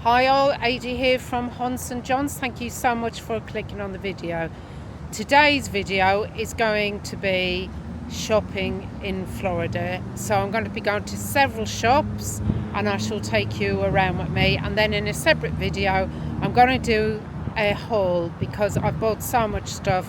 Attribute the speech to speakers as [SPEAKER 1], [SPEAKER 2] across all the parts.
[SPEAKER 1] Hi all, Adi here from Haunts and Jaunts. Thank you so much for clicking on the video. Today's video is going to be shopping in Florida. So I'm going to be going to several shops and I shall take you around with me. And then in a separate video, I'm going to do a haul because I've bought so much stuff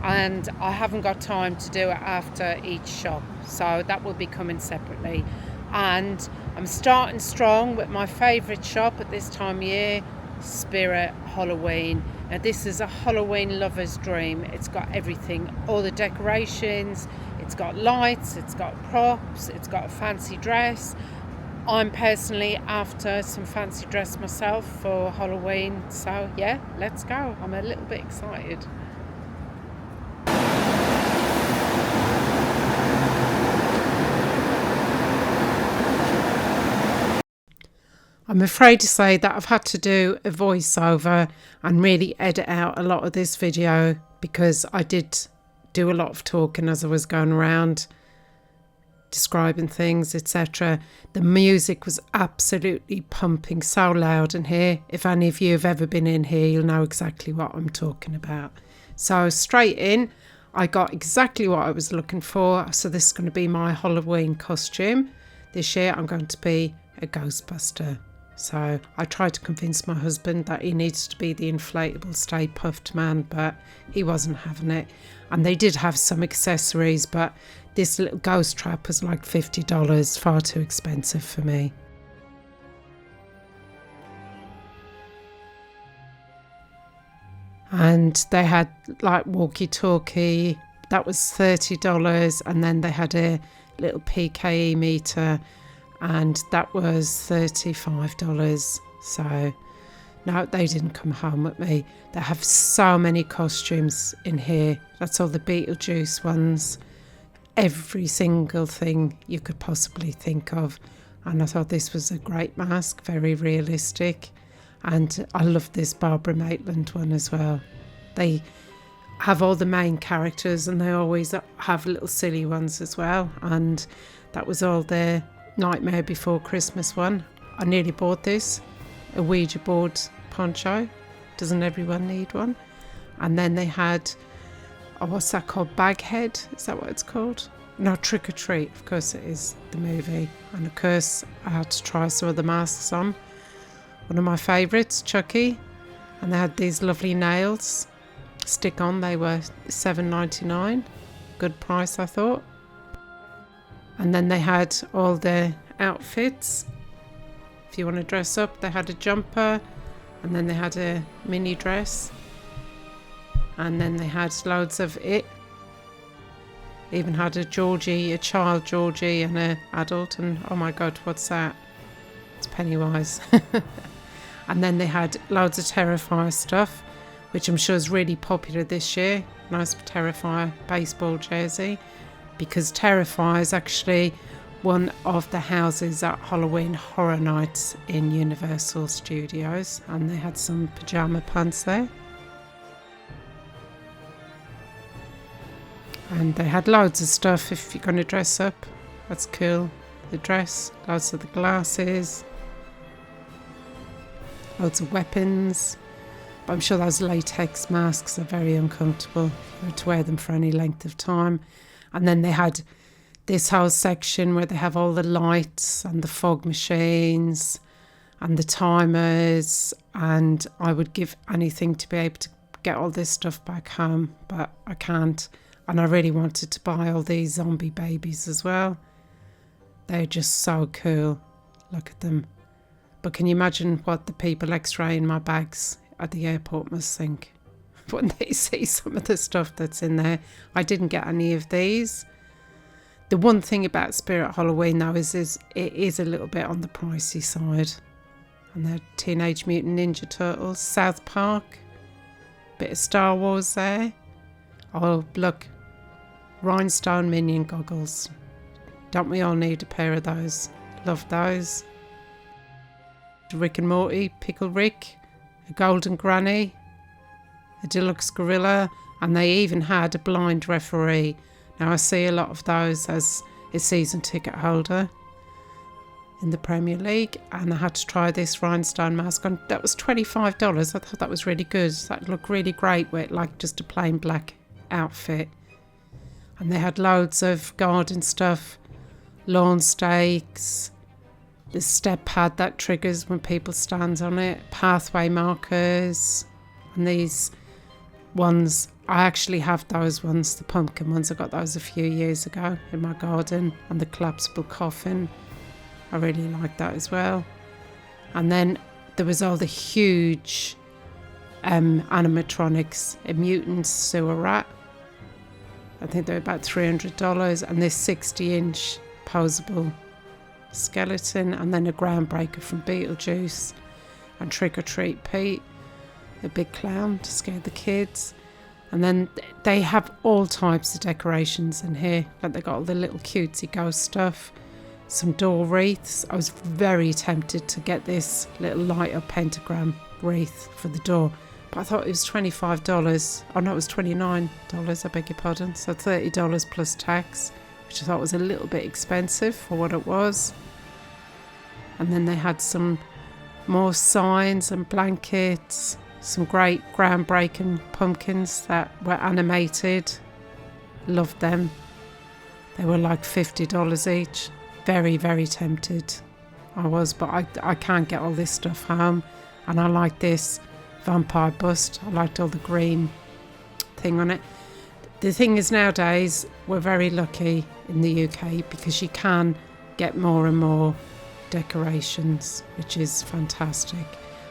[SPEAKER 1] and I haven't got time to do it after each shop. So that will be coming separately. And I'm starting strong with my favourite shop at this time of year, Spirit Halloween. Now this is a Halloween lover's dream. It's got everything, all the decorations, it's got lights, it's got props, it's got a fancy dress. I'm personally after some fancy dress myself for Halloween, so yeah, let's go. I'm a little bit excited. I'm afraid to say that I've had to do a voiceover and really edit out a lot of this video because I did do a lot of talking as I was going around describing things, etc. The music was absolutely pumping so loud in here. If any of you have ever been in here, you'll know exactly what I'm talking about. So straight in, I got exactly what I was looking for. So this is going to be my Halloween costume. This year I'm going to be a Ghostbuster. So I tried to convince my husband that he needs to be the inflatable Stay Puft Man, but he wasn't having it. And they did have some accessories, but this little ghost trap was like $50, far too expensive for me. And they had like walkie-talkie, that was $30, and then they had a little PKE meter, and that was $35. So no, they didn't come home with me. They have so many costumes in here. That's all the Beetlejuice ones, every single thing you could possibly think of. And I thought this was a great mask, very realistic. And I love this Barbara Maitland one as well. They have all the main characters and they always have little silly ones as well. And that was all their Nightmare Before Christmas one. I nearly bought this, a Ouija board poncho. Doesn't everyone need one? And then they had, oh, what's that called? Baghead? Is that what it's called? No, Trick or Treat. Of course it is, the movie. And of course I had to try some of the masks on. One of my favourites, Chucky. And they had these lovely nails. Stick on, they were $7.99. Good price, I thought. And then they had all the outfits. If you want to dress up, they had a jumper, and then they had a mini dress, and then they had loads of it. Even had a Georgie, a child Georgie, and an adult, and oh my god, what's that? It's Pennywise. And then they had loads of Terrifier stuff, which I'm sure is really popular this year. Nice Terrifier baseball jersey. Because Terrifier is actually one of the houses at Halloween Horror Nights in Universal Studios, and they had some pyjama pants there. And they had loads of stuff if you're going to dress up. That's cool. The dress, loads of the glasses, loads of weapons. But I'm sure those latex masks are very uncomfortable if you were to wear them for any length of time. And then they had this whole section where they have all the lights and the fog machines and the timers. And I would give anything to be able to get all this stuff back home, but I can't. And I really wanted to buy all these zombie babies as well. They're just so cool. Look at them. But can you imagine what the people x-raying my bags at the airport must think when they see some of the stuff that's in there? I didn't get any of these. The one thing about Spirit Halloween though is it is a little bit on the pricey side. And they're Teenage Mutant Ninja Turtles, South Park, bit of Star Wars there. Oh look, rhinestone minion goggles. Don't we all need a pair of those? Love those. Rick and Morty, Pickle Rick, a golden granny, a deluxe gorilla, and they even had a blind referee. Now I see a lot of those as a season ticket holder. in the Premier League, and I had to try this rhinestone mask on. That was $25. I thought that was really good. That looked really great with like just a plain black outfit. And they had loads of garden stuff, lawn stakes, the step pad that triggers when people stand on it, pathway markers, and these ones, I actually have those ones, the pumpkin ones. I got those a few years ago in my garden, and the collapsible coffin. I really like that as well. And then there was all the huge animatronics, a mutant sewer rat. I think they were about $300, and this 60-inch posable skeleton, and then a groundbreaker from Beetlejuice, and Trick or Treat Pete, a big clown to scare the kids. And then they have all types of decorations in here. Like they got all the little cutesy ghost stuff, some door wreaths. I was very tempted to get this little light up pentagram wreath for the door, but I thought it was $25. Oh no, it was $29, I beg your pardon. So $30 plus tax, which I thought was a little bit expensive for what it was. And then they had some more signs and blankets, some great groundbreaking pumpkins that were animated. Loved them. They were like $50 each. Very, very tempted I was, but I can't get all this stuff home. And I like this vampire bust. I liked all the green thing on it. The thing is, nowadays we're very lucky in the UK because you can get more and more decorations, which is fantastic.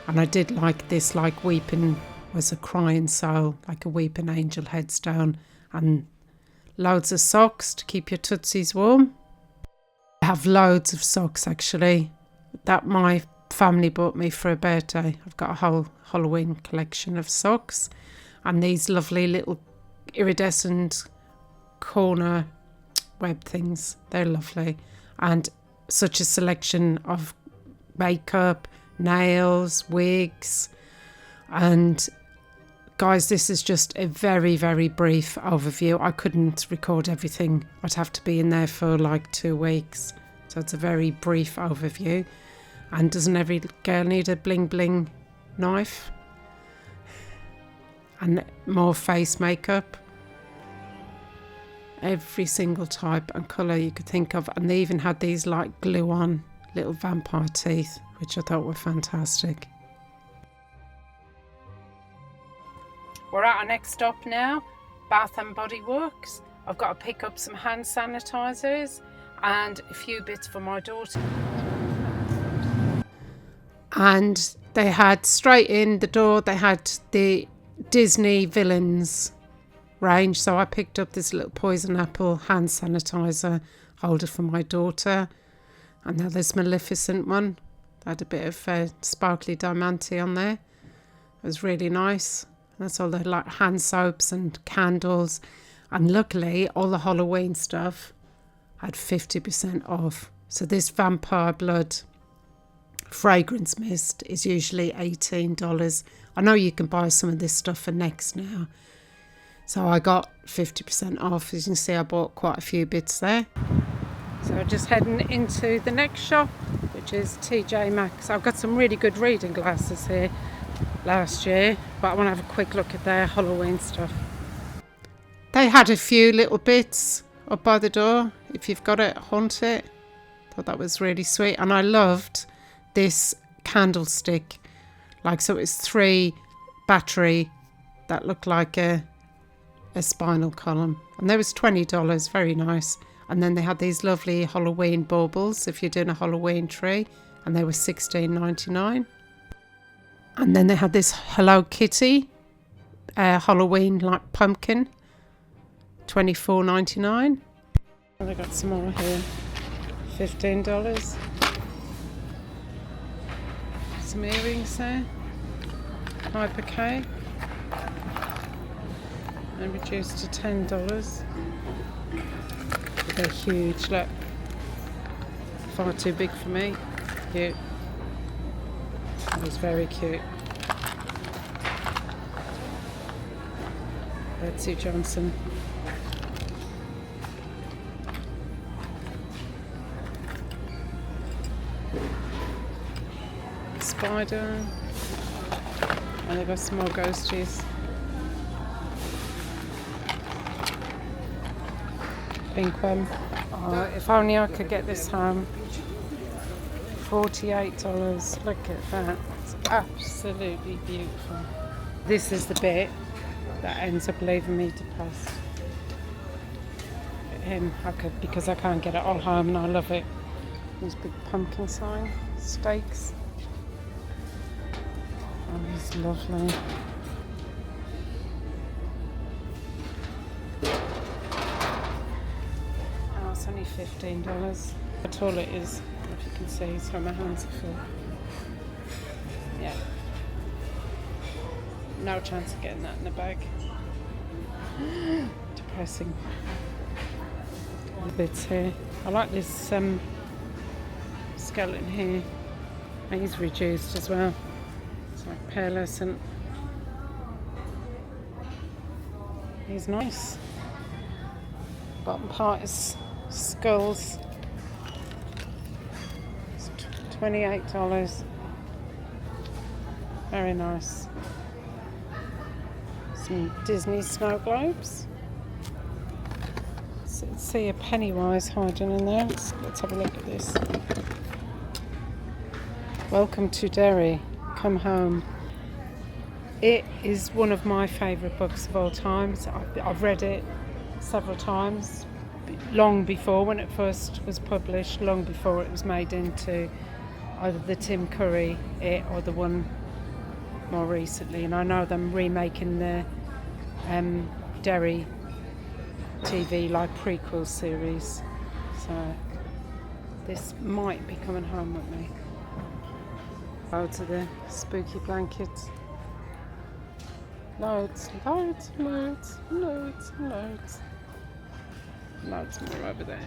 [SPEAKER 1] And I did like this, like weeping was a crying soul, like a weeping angel headstone, and loads of socks to keep your tootsies warm. I have loads of socks actually that my family bought me for a birthday. I've got a whole Halloween collection of socks, and these lovely little iridescent corner web things. They're lovely, and such a selection of makeup, nails, wigs. And guys, this is just a very, very brief overview. I couldn't record everything. I'd have to be in there for like 2 weeks. So it's a very brief overview. And doesn't every girl need a bling bling knife? And more face makeup. Every single type and colour you could think of. And they even had these like glue on little vampire teeth, which I thought were fantastic. We're at our next stop now, Bath and Body Works. I've got to pick up some hand sanitizers and a few bits for my daughter. And they had straight in the door, they had the Disney villains range. So I picked up this little poison apple hand sanitizer holder for my daughter. And now this Maleficent one. I had a bit of sparkly diamante on there. It was really nice. That's all the like hand soaps and candles. And luckily, all the Halloween stuff had 50% off. So this vampire blood fragrance mist is usually $18. I know you can buy some of this stuff for Next now. So I got 50% off. As you can see, I bought quite a few bits there. So I'm just heading into the next shop, which is TJ Maxx. I've got some really good reading glasses here last year, but I want to have a quick look at their Halloween stuff. They had a few little bits up by the door. If you've got it, haunt it. Thought that was really sweet. And I loved this candlestick. Like, so it's 3 battery that looked like a spinal column. And there was $20, very nice. And then they had these lovely Halloween baubles if you're doing a Halloween tree, and they were $16.99. And then they had this Hello Kitty Halloween like pumpkin, $24.99. And I got some more here, $15. Some earrings there, Hyper K, and reduced to $10. They're huge, look. Far too big for me. Cute. It was very cute. Betsy Johnson. spider. And they've got some more ghosties. Pink one. Oh, if only I could get this home. $48. Look at that. It's absolutely beautiful. This is the bit that ends up leaving me depressed. Because I can't get it all home and I love it. These big pumpkin sign stakes. Oh, it's lovely. Oh, it's only $15. How tall it is, if you can see, so my hands are full. Yeah. No chance of getting that in the bag. Depressing. Bits here. I like this skeleton here. He's reduced as well. It's like pearlescent. He's nice. Bottom part is skulls. It's $28. Very nice. Some Disney snow globes. See a Pennywise hiding in there. Let's have a look at this. Welcome to Derry. Come home. It is one of my favourite books of all time. I've read it several times, long before when it first was published, long before it was made into either the Tim Curry or the one more recently. And I know them remaking the Derry TV like prequel series, so this might be coming home with me. Loads of the spooky blankets. Loads, loads, loads, loads, loads. Loads more over there.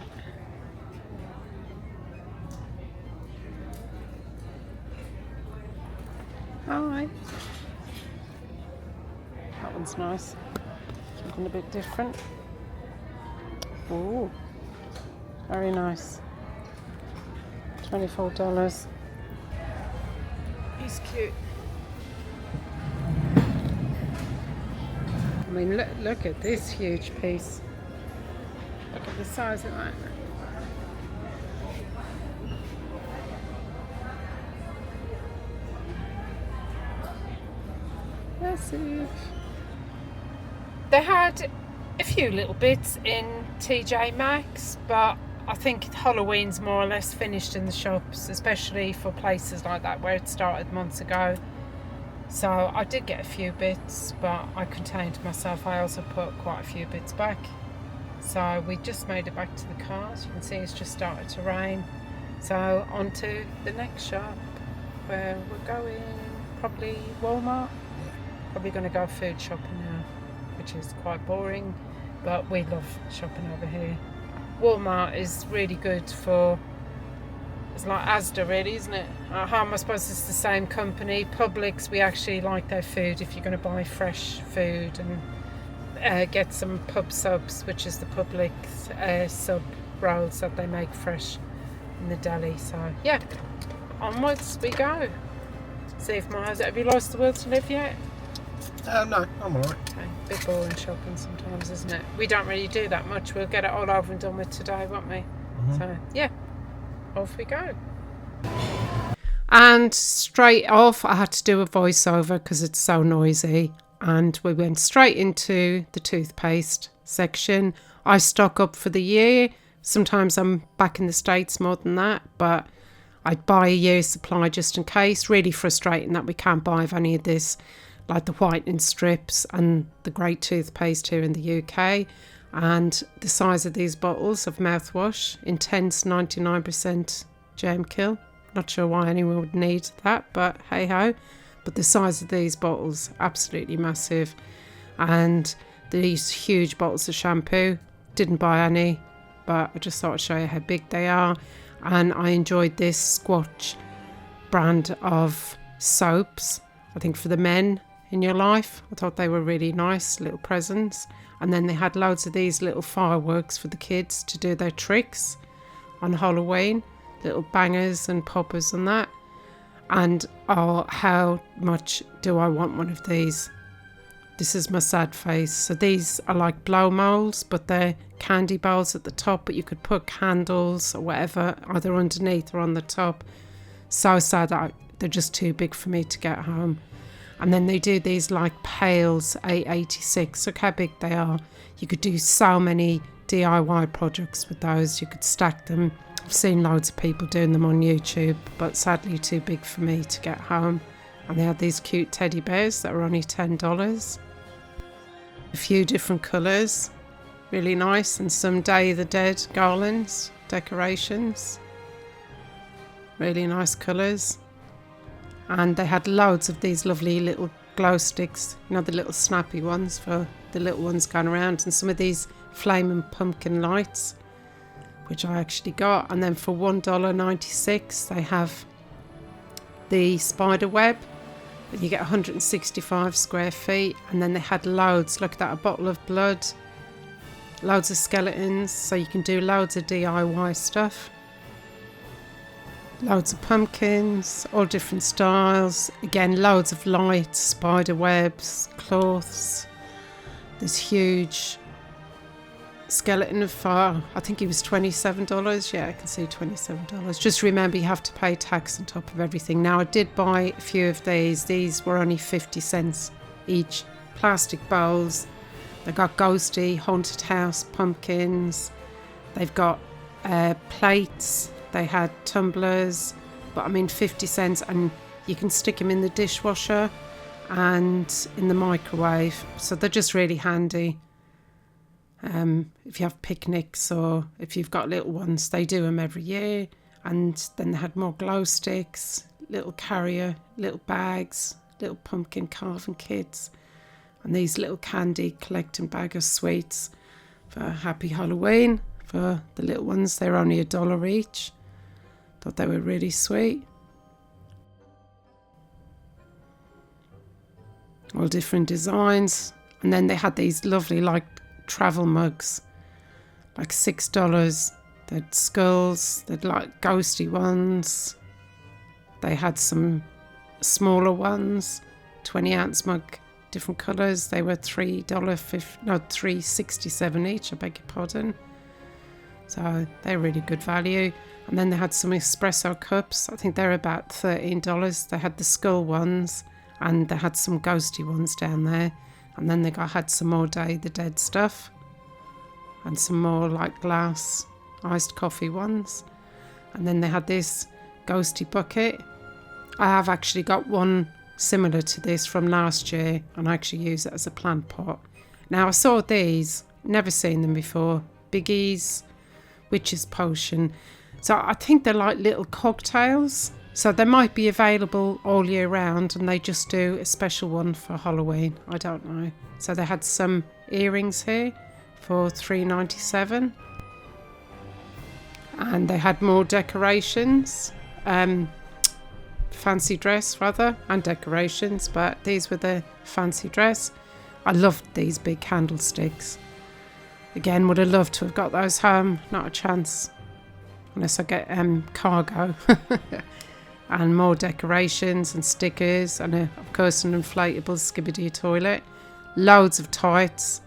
[SPEAKER 1] Hi. That one's nice. Something a bit different. Oh, very nice. $24. He's cute. I mean, look at this huge piece. Look at the size of that. Massive. They had a few little bits in TJ Maxx, but I think Halloween's more or less finished in the shops, especially for places like that where it started months ago. So I did get a few bits, but I contained myself. I also put quite a few bits back. So we just made it back to the car. As you can see, it's just started to rain. So on to the next shop, where we're going, probably Walmart. Probably going to go food shopping now, which is quite boring, but we love shopping over here. Walmart is really good for, it's like Asda really, isn't it? How am I supposed it's the same company? Publix, we actually like their food if you're going to buy fresh food, and get some pub subs, which is the Publix sub rolls that they make fresh in the deli. So yeah, onwards we go. See if have you lost the will to live yet?
[SPEAKER 2] No, I'm alright.
[SPEAKER 1] Okay, bit boring shopping sometimes, isn't it? We don't really do that much. We'll get it all over and done with today, won't we? Mm-hmm. So yeah, off we go. And straight off, I had to do a voiceover because it's so noisy. And we went straight into the toothpaste section. I stock up for the year. Sometimes I'm back in the States more than that, but I'd buy a year's supply just in case. Really frustrating that we can't buy any of this, like the whitening strips and the great toothpaste here in the UK. And the size of these bottles of mouthwash, intense 99% germ kill. Not sure why anyone would need that, but hey ho. But the size of these bottles, absolutely massive. And these huge bottles of shampoo, didn't buy any, but I just thought I'd show you how big they are. And I enjoyed this Squatch brand of soaps, I think for the men in your life. I thought they were really nice little presents. And then they had loads of these little fireworks for the kids to do their tricks on Halloween, little bangers and poppers and that. And oh, how much do I want one of these? This is my sad face. So these are like blow molds, but they're candy bowls at the top, but you could put candles or whatever either underneath or on the top. So sad that they're just too big for me to get home. And then they do these like pails, 886. Look how big they are. You could do so many DIY projects with those. You could stack them. I've seen loads of people doing them on YouTube, but sadly too big for me to get home. And they had these cute teddy bears that were only $10. A few different colours, really nice, and some Day of the Dead garlands, decorations. Really nice colours. And they had loads of these lovely little glow sticks, you know, the little snappy ones for the little ones going around, and some of these flaming pumpkin lights, which I actually got. And then for $1.96 they have the spider web. You get 165 square feet, and then they had loads. Look at that, a bottle of blood, loads of skeletons, so you can do loads of DIY stuff. Loads of pumpkins, all different styles. Again, loads of lights, spider webs, cloths. This huge skeleton of fire. I think it was $27. Yeah, I can see $27. Just remember, you have to pay tax on top of everything. Now, I did buy a few of these. These were only 50 cents each. Plastic bowls. They've got ghosty, haunted house pumpkins. They've got plates. They had tumblers, but I mean 50 cents, and you can stick them in the dishwasher and in the microwave. So they're just really handy. If you have picnics or if you've got little ones, they do them every year. And then they had more glow sticks, little carrier, little bags, little pumpkin carving kits, and these little candy collecting bag of sweets for Happy Halloween for the little ones. They're only $1 each. Thought they were really sweet. All different designs. And then they had these lovely like travel mugs, like $6. They had skulls, they had like ghosty ones. They had some smaller ones, 20-ounce mug, different colours. They were $3.67 each, I beg your pardon. So they're really good value. And then they had some espresso cups. I think they're about $13. They had the skull ones, and they had some ghosty ones down there. And then they had some more Day of the Dead stuff, and some more like glass iced coffee ones. And then they had this ghosty bucket. I have actually got one similar to this from last year, and I actually use it as a plant pot. Now, I saw these, never seen them before. Biggie's Witch's Potion. So I think they're like little cocktails. So they might be available all year round, and they just do a special one for Halloween. I don't know. So they had some earrings here for $3.97. And they had more decorations. Fancy dress rather, and decorations, but these were the fancy dress. I loved these big candlesticks. Again, would have loved to have got those home. Not a chance. Unless I get cargo. And more decorations and stickers, and of course an inflatable Skibidi toilet. Loads of tights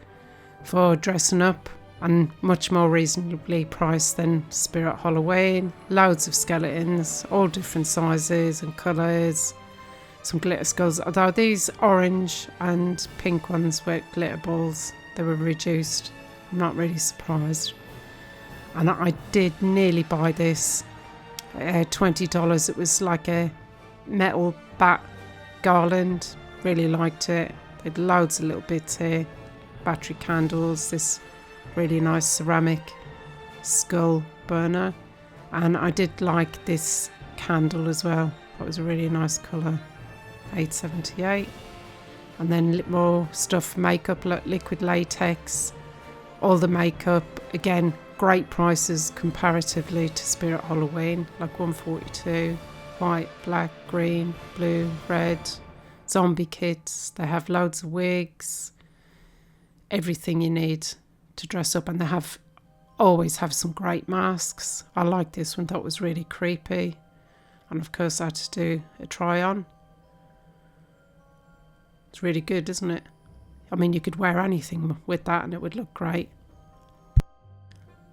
[SPEAKER 1] for dressing up, and much more reasonably priced than Spirit Halloween. Loads of skeletons, all different sizes and colours. Some glitter skulls, although these orange and pink ones were glitter balls. They were reduced. I'm not really surprised. And I did nearly buy this. $20. It was like a metal bat garland. Really liked it. They had loads of little bits here. Battery candles. This really nice ceramic skull burner. And I did like this candle as well. That was a really nice colour. $8.78. And then more stuff, makeup, liquid latex. All the makeup, again, great prices comparatively to Spirit Halloween, like $1.42, white, black, green, blue, red, zombie kits. They have loads of wigs, everything you need to dress up, and they always have some great masks. I like this one, that was really creepy. And of course I had to do a try on. It's really good, isn't it? I mean, you could wear anything with that and it would look great.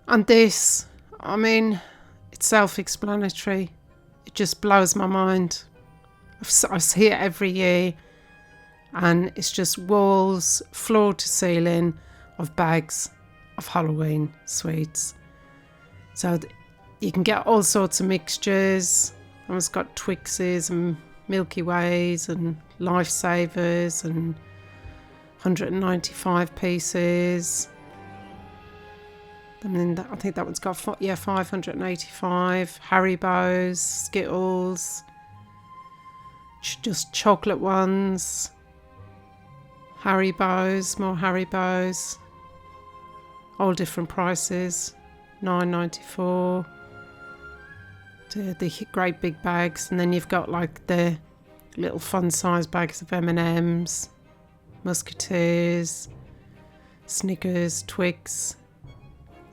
[SPEAKER 1] And this, I mean, it's self-explanatory. It just blows my mind. I see it every year, and it's just walls, floor to ceiling of bags of Halloween sweets. So you can get all sorts of mixtures. It's got Twixes and Milky Ways and Lifesavers and 195 pieces. And then I think that one's got 585. Haribos, Skittles, just chocolate ones. Haribos, more Haribos. All different prices. $9.94. The great big bags, and then you've got like the little fun size bags of M&Ms, Musketeers, Snickers, Twix,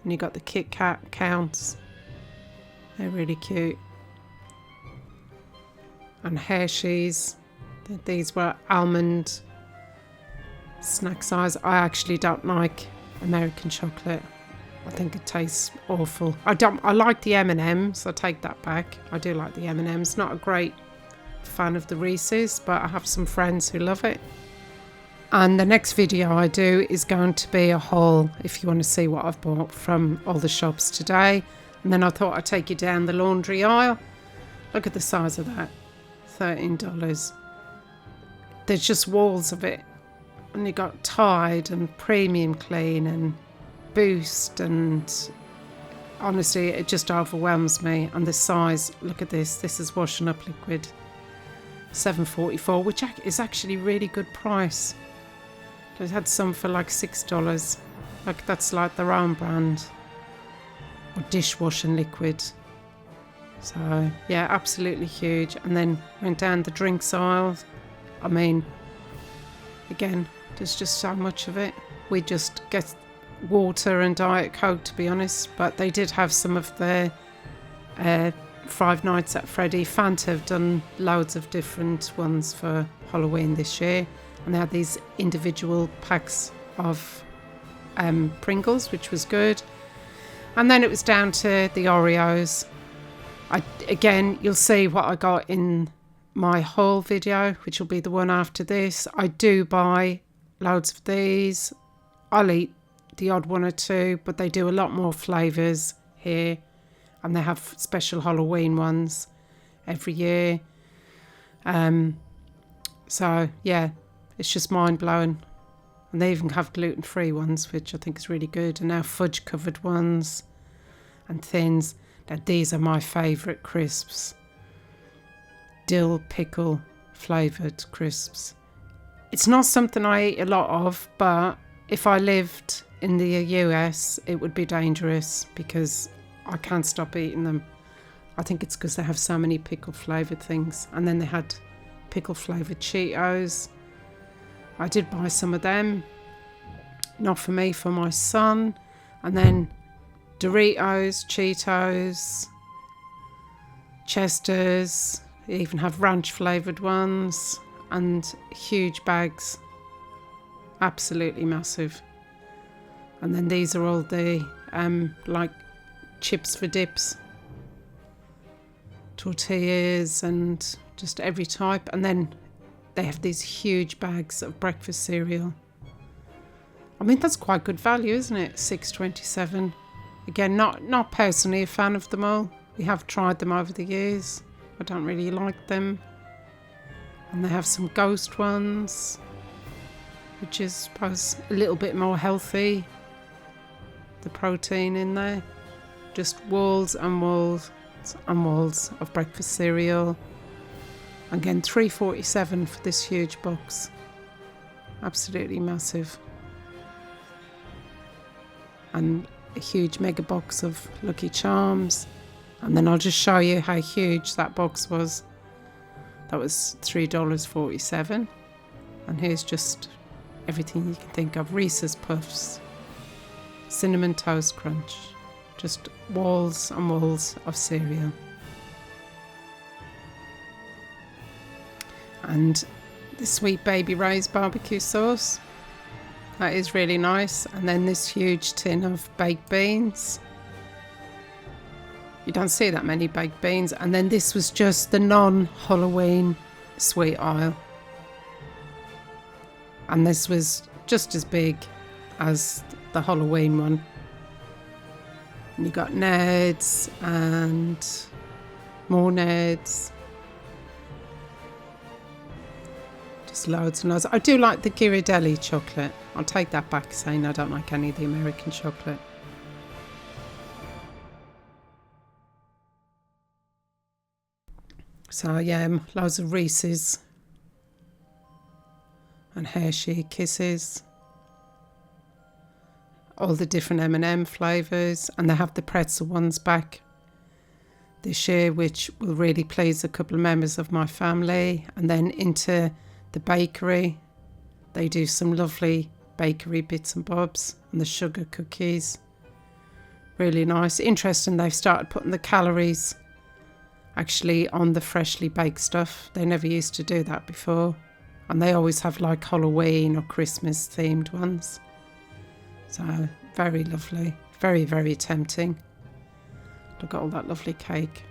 [SPEAKER 1] and you got the Kit Kat counts. They're really cute. And Hershey's. These were almond snack size. I actually don't like American chocolate. I think it tastes awful. I like the M&Ms. I take that back. I do like the M&Ms. Not a great fan of the Reese's, but I have some friends who love it. And the next video I do is going to be a haul, if you want to see what I've bought from all the shops today. And then I thought I'd take you down the laundry aisle. Look at the size of that. $13. There's just walls of it. And you got Tide and Premium Clean and Boost, and honestly it just overwhelms me. And the size, look at this is washing up liquid, $7.44, which is actually really good price. I've had some for like $6, like that's like their own brand, or dishwashing liquid. So yeah, absolutely huge. And then went down the drinks aisle. I mean, again, there's just so much of it. We just get water and Diet Coke, to be honest, but they did have some of their Five Nights at Freddy. Fanta have done loads of different ones for Halloween this year, and they had these individual packs of Pringles, which was good. And then it was down to the Oreos. Again, you'll see what I got in my haul video, which will be the one after this. I do buy loads of these. I'll eat the odd one or two, but they do a lot more flavours here, and they have special Halloween ones every year. So yeah, it's just mind-blowing. And they even have gluten-free ones, which I think is really good, and now fudge covered ones and thins. Now these are my favourite crisps, dill pickle flavoured crisps. It's not something I eat a lot of, but if I lived in the US it would be dangerous because I can't stop eating them. I think it's because they have so many pickle flavoured things. And then they had pickle flavoured Cheetos. I did buy some of them, not for me, for my son. And then Doritos, Cheetos, Chester's. They even have ranch flavoured ones, and huge bags, absolutely massive. And then these are all the like chips for dips, tortillas, and just every type. And then they have these huge bags of breakfast cereal. I mean, that's quite good value, isn't it? $6.27. Again, not personally a fan of them all. We have tried them over the years. I don't really like them. And they have some ghost ones, which is, I suppose, a little bit more healthy. The protein in there. Just walls and walls and walls of breakfast cereal. Again, $3.47 for this huge box. Absolutely massive. And a huge mega box of Lucky Charms. And then I'll just show you how huge that box was. That was $3.47. And here's just everything you can think of. Reese's Puffs, Cinnamon Toast Crunch, just walls and walls of cereal. and the Sweet Baby Ray's barbecue sauce. That is really nice. And then this huge tin of baked beans. You don't see that many baked beans. And then this was just the non-Halloween sweet aisle. And this was just as big as the Halloween one. And you got nerds and more nerds. Just loads and loads. I do like the Ghirardelli chocolate. I'll take that back, saying I don't like any of the American chocolate. So yeah, loads of Reese's and Hershey Kisses. All the different M&M flavours, and they have the pretzel ones back this year, which will really please a couple of members of my family. And then into the bakery, they do some lovely bakery bits and bobs, and the sugar cookies, really nice. Interesting, they've started putting the calories actually on the freshly baked stuff. They never used to do that before, and they always have like Halloween or Christmas themed ones. So very lovely, very, very tempting. Look at all that lovely cake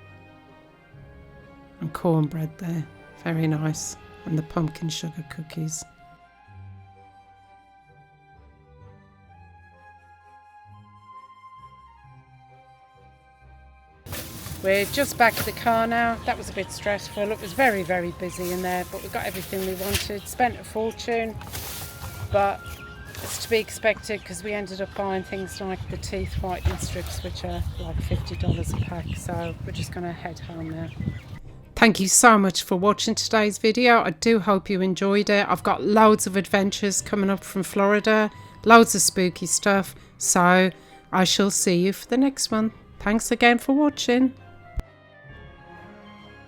[SPEAKER 1] and cornbread there, very nice, and the pumpkin sugar cookies. We're just back at the car now. That was a bit stressful. It was very, very busy in there, but we got everything we wanted. Spent a fortune, but it's to be expected because we ended up buying things like the teeth whitening strips, which are like $50 a pack. So we're just going to head home now. Thank you so much for watching today's video. I do hope you enjoyed it. I've got loads of adventures coming up from Florida, loads of spooky stuff. So I shall see you for the next one. Thanks again for watching.